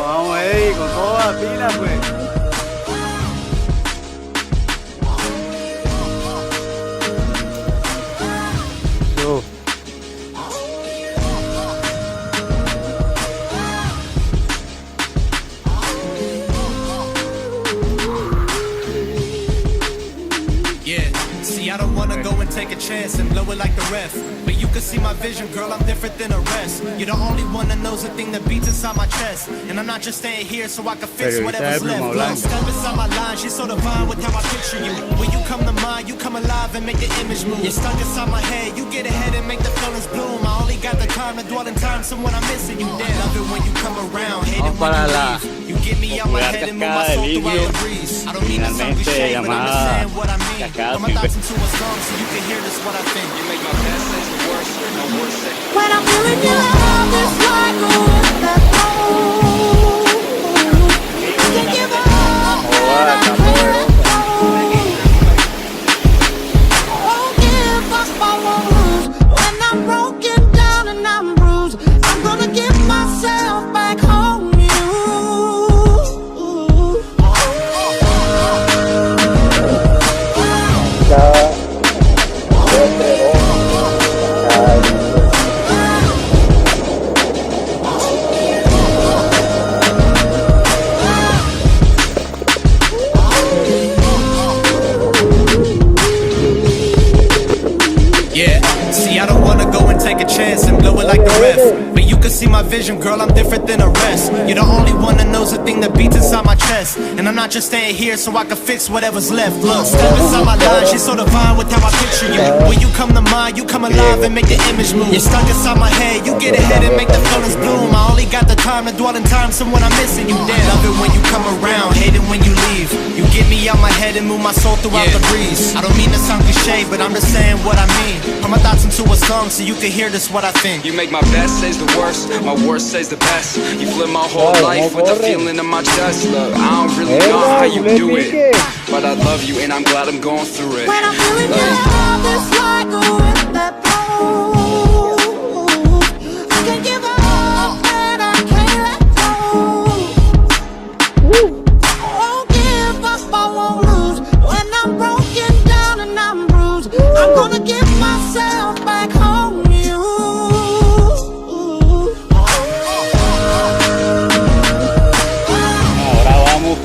Vamos, Eddie, con toda la pila, pues. I don't wanna go and take a chance and blow it like the ref, but you can see my vision, girl, I'm different than the rest. You're the only one that knows the thing that beats inside my chest, and I'm not just staying here so I can fix whatever's left. Look, step inside my line, she's so divine with how I picture you. When you come to mind, you come alive and make the image move. You're stuck inside my head, you get ahead and make the feelings bloom. I only got the time to dwell in time, so when I'm missing you, dead. Love it when you come around, hate it when you leave. You get me out my head and move my soul throughout the breeze. I don't mean to sound cliche, but understand what I mean. Put my thoughts into a song so you can hear this what I think. You make my best days the worst, my worst days. When I'm feeling your love, it's like a that hole. I can't give up, and I can't let go. I won't give up, I won't lose. When I'm broken down and I'm bruised, I'm gonna give myself back home. Take a chance and blow it like the ref, but you can see my vision, girl, I'm different than the rest. You're the only one that knows the thing that beats inside my chest, and I'm not just staying here so I can fix whatever's left. Look, step inside my line, she's so divine with how I picture you. When you come to mind, you come alive and make the image move. You're stuck inside my head, you get ahead and make the feelings bloom. I only got the time to dwell in time, so when I'm missing you, dead. Love it when you come around, hate it when you leave. You get me out my head and move my soul throughout the breeze. I don't mean to sound cliche, but I'm just saying what I mean. Put my thoughts into a song so you can hear this what I think. You make my best days the worst, my worst days the best. You flip my whole life with the feeling in my chest. Look, I don't really know how you do it, but I love you and I'm glad I'm going through it. When I'm feeling your love, it's like a wind that blows. I can't give up and I can't let go. I won't give up, I won't lose. When I'm broken down and I'm bruised, I'm gonna give myself back home.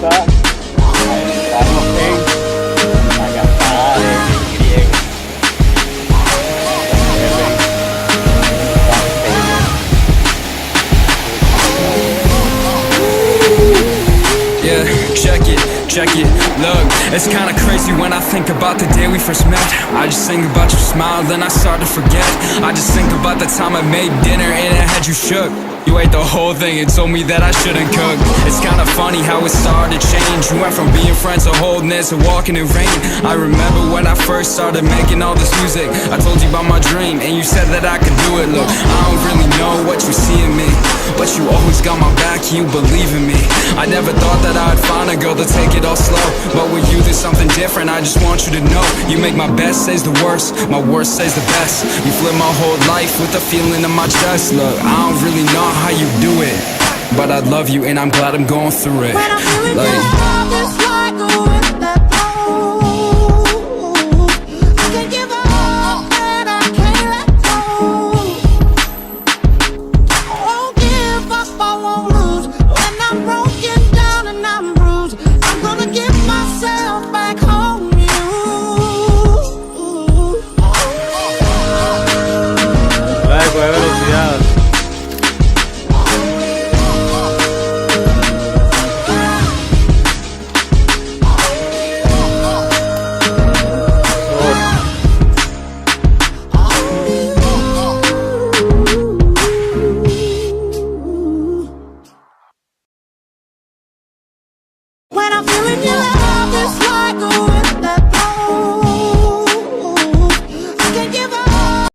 A adentrarnos en la cascada del griego. Yeah, check it, look, it's kinda crazy when I think about the day we first met. I just think about your smile, then I start to forget. I just think about the time I made dinner and I had you shook. You ate the whole thing and told me that I shouldn't cook. It's kinda funny how it started to change. We went from being friends to holding hands to walking in rain. I remember when I first started making all this music. I told you about my dream and you said that I could do it. Look, I don't really know what you see in me, but you always got my back, you believe in me. I never thought that I'd find a girl to take it all slow, but with you there's something different, I just want you to know. You make my best days the worst, my worst days the best. You flip my whole life with the feeling in my chest. Look, I don't really know how you do it, but I love you and I'm glad I'm going through it. When I'm feeling your love, it's like a